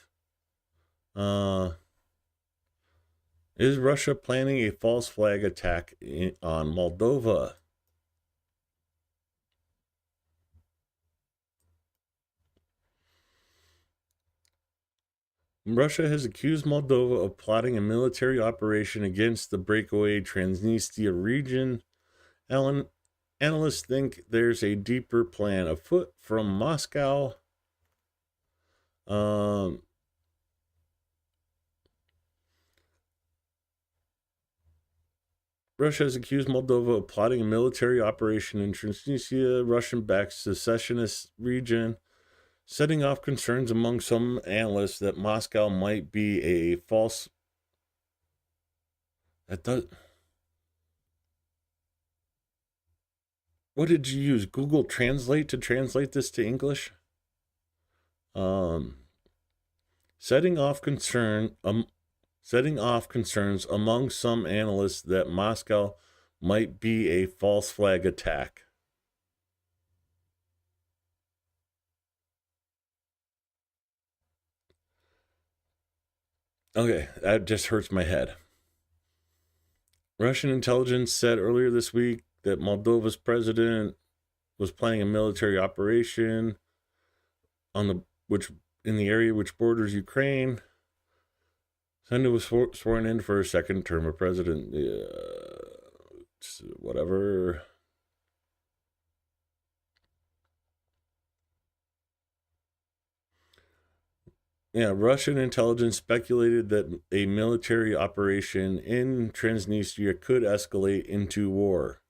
Is Russia planning a false flag attack on Moldova? Russia has accused Moldova of plotting a military operation against the breakaway Transnistria region. Analysts think there's a deeper plan afoot from Moscow. Russia has accused Moldova of plotting a military operation in Transnistria, Russian-backed secessionist region, setting off concerns among some analysts that Moscow might be a false... What did you use? Google Translate to translate this to English? Setting off concerns among some analysts that Moscow might be a false flag attack. Okay, that just hurts my head. Russian intelligence said earlier this week that Moldova's president was planning a military operation in the area which borders Ukraine. Sunday was sworn in for a second term of president. Whatever. Yeah, Russian intelligence speculated that a military operation in Transnistria could escalate into war.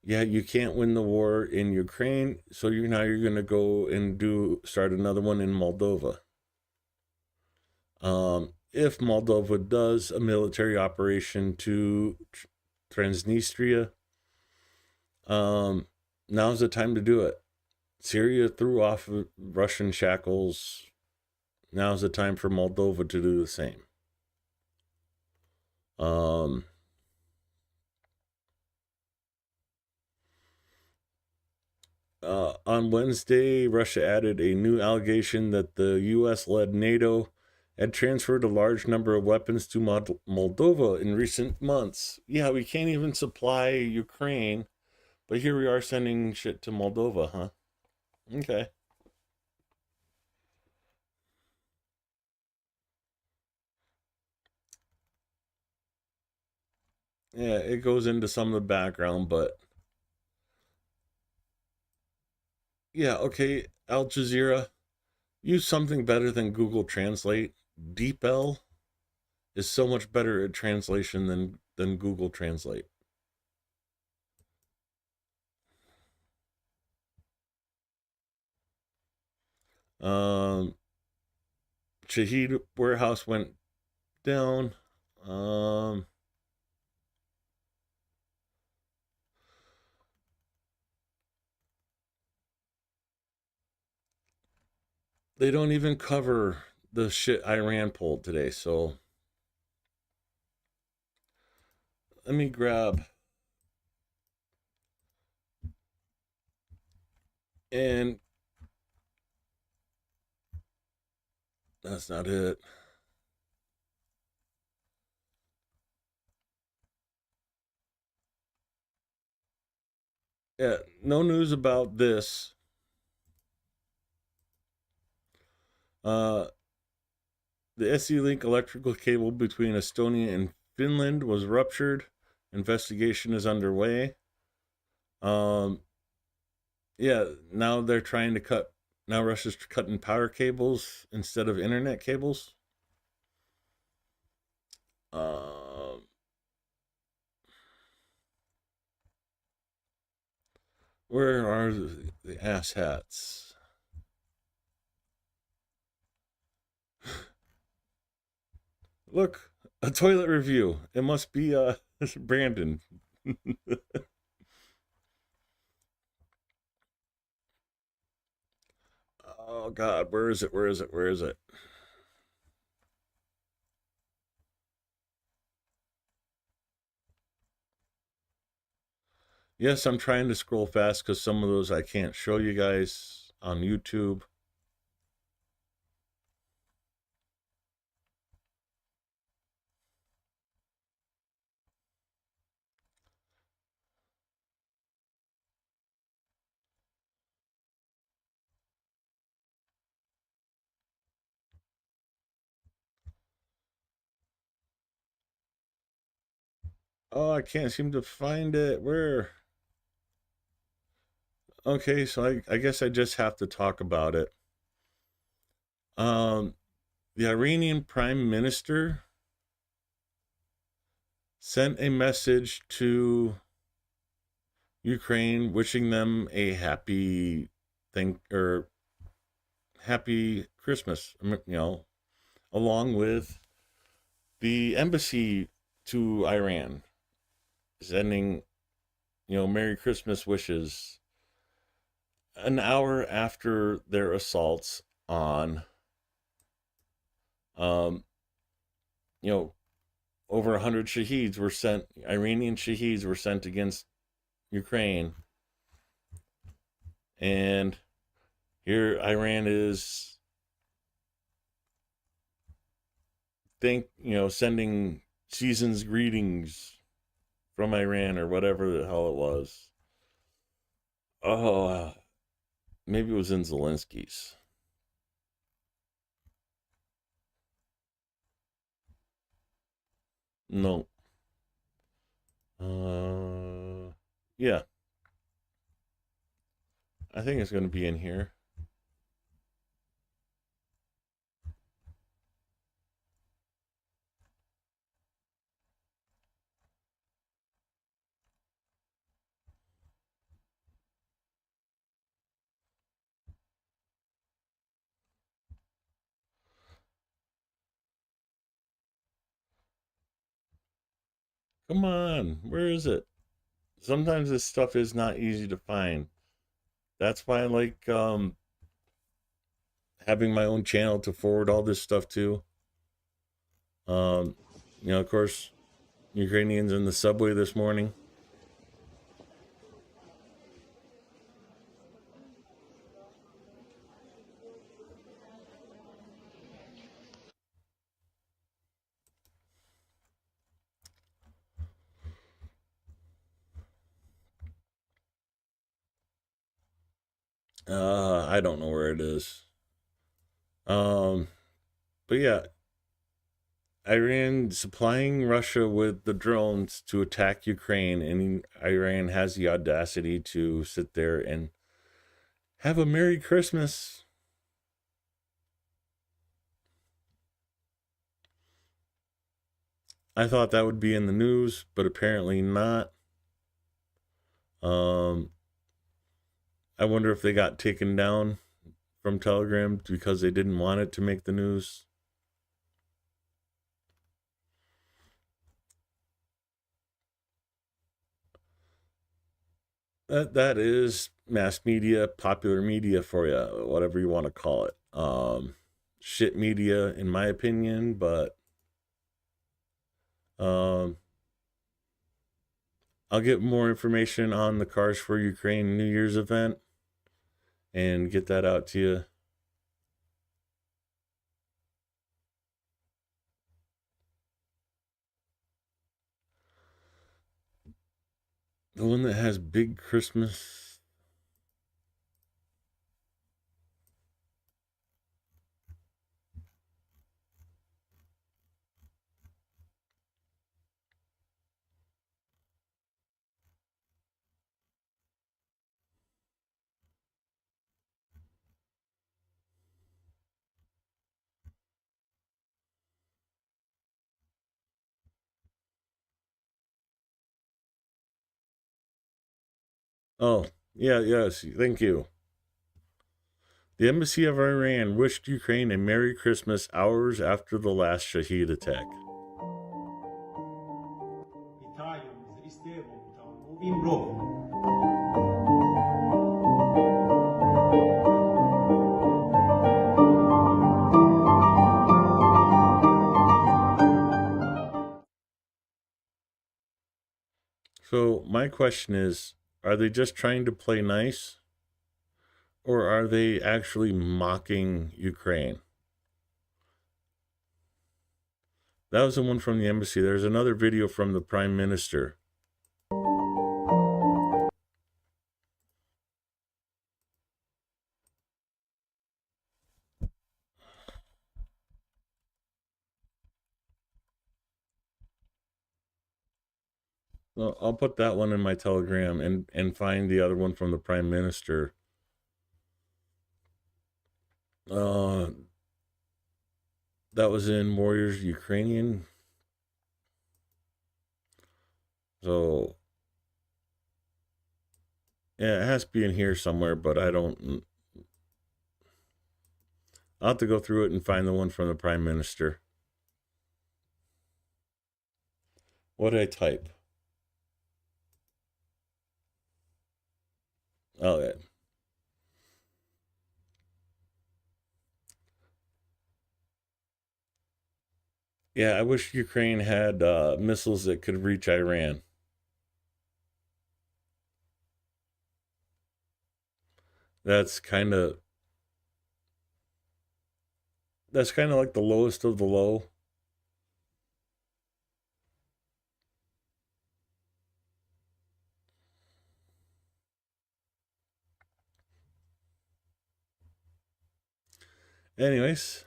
Yeah, you can't win the war in Ukraine, so you're going to go and start another one in Moldova. If Moldova does a military operation to Transnistria, now's the time to do it. Syria threw off Russian shackles. Now's the time for Moldova to do the same. On Wednesday, Russia added a new allegation that the U.S.-led NATO had transferred a large number of weapons to Moldova in recent months. Yeah, we can't even supply Ukraine, but here we are sending shit to Moldova, huh? Okay. Yeah, it goes into some of the background, but yeah, okay, Al Jazeera, use something better than Google Translate. DeepL is so much better at translation than Google Translate. Shaheed warehouse went down. They don't even cover the shit Iran pulled today, so let me grab and that's not it. Yeah, no news about this. The SE Link electrical cable between Estonia and Finland was ruptured. Investigation is underway. Yeah, now they're trying to cut. Now Russia's cutting power cables instead of internet cables. Where are the ass hats? Look, a toilet review. It must be Brandon. Oh God, where is it? Where is it? Where is it? Yes, I'm trying to scroll fast because some of those I can't show you guys on YouTube. Oh, I can't seem to find it. Where? Okay, so I guess I just have to talk about it. The Iranian Prime Minister sent a message to Ukraine wishing them a happy happy Christmas, along with the embassy to Iran sending, Merry Christmas wishes an hour after their assaults on, over 100 shaheeds were sent, Iranian shaheeds were sent against Ukraine. And here Iran is sending season's greetings from Iran or whatever the hell it was. Oh, maybe it was in Zelensky's. No. Yeah. I think it's going to be in here. Come on, where is it? Sometimes this stuff is not easy to find. That's why I like having my own channel to forward all this stuff to. Of course, Ukrainians in the subway this morning. I don't know where it is. But yeah, Iran supplying Russia with the drones to attack Ukraine, and Iran has the audacity to sit there and have a Merry Christmas. I thought that would be in the news, but apparently not. I wonder if they got taken down from Telegram because they didn't want it to make the news. That is mass media, popular media for you, whatever you want to call it. Shit media, in my opinion, but I'll get more information on the Cars for Ukraine New Year's event and get that out to you. The one that has Big Christmas. Oh, Yes, thank you. The embassy of Iran wished Ukraine a Merry Christmas hours after the last Shaheed attack. Вітаю з Різдвом та Новим роком. So my question is, are they just trying to play nice? Or are they actually mocking Ukraine? That was the one from the embassy. There's another video from the Prime Minister. Well, I'll put that one in my Telegram and find the other one from the Prime Minister. That was in Warriors Ukrainian. So, yeah, it has to be in here somewhere, but I don't. I'll have to go through it and find the one from the Prime Minister. What did I type? Oh, yeah. Yeah, I wish Ukraine had missiles that could reach Iran. That's kind of like the lowest of the low. Anyways,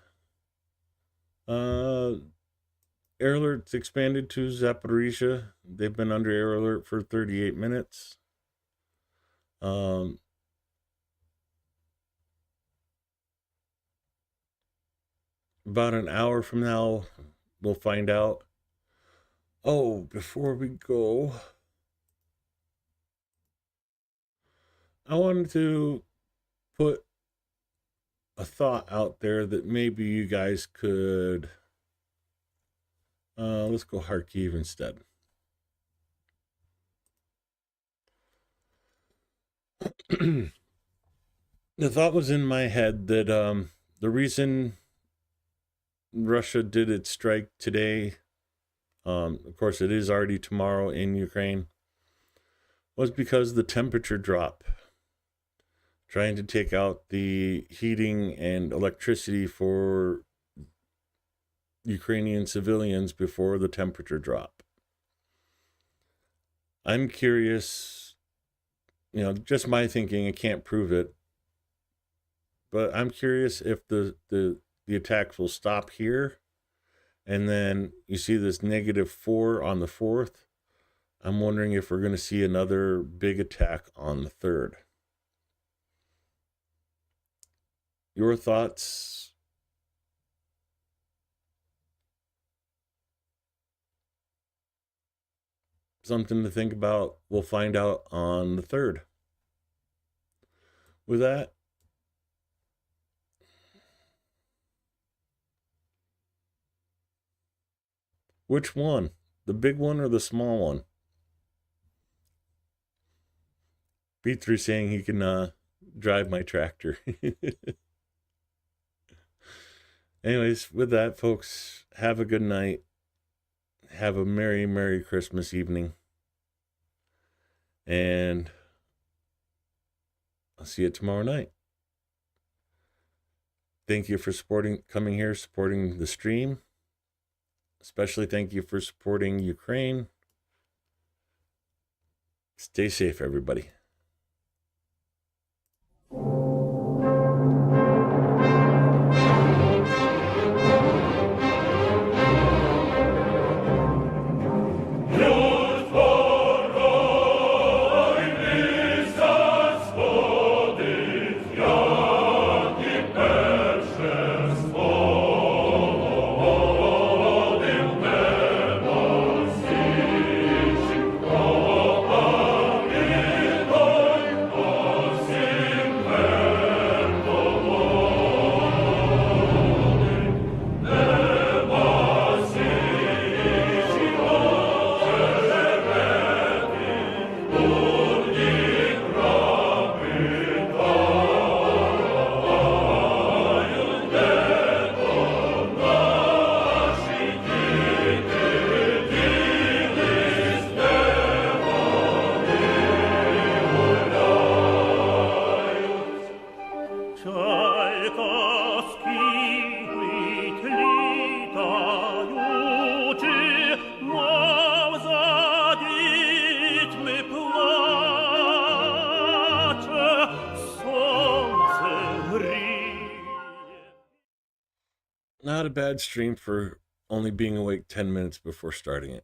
air alert's expanded to Zaporizhia. They've been under air alert for 38 minutes. About an hour from now, we'll find out. Oh, before we go, I wanted to put a thought out there that maybe you guys could. Let's go Kharkiv instead. The thought was in my head that the reason Russia did its strike today, of course it is already tomorrow in Ukraine, was because the temperature drop. Trying to take out the heating and electricity for Ukrainian civilians before the temperature drop. I'm curious, just my thinking, I can't prove it, but I'm curious if the attacks will stop here, and then you see this -4 on the 4th. I'm wondering if we're going to see another big attack on the 3rd. Your thoughts? Something to think about. We'll find out on the 3rd. With that, which one? The big one or the small one? B3 saying he can drive my tractor. Anyways, with that, folks, have a good night. Have a merry, merry Christmas evening. And I'll see you tomorrow night. Thank you for coming here, supporting the stream. Especially thank you for supporting Ukraine. Stay safe, everybody. not a bad stream for only being awake 10 minutes before starting it.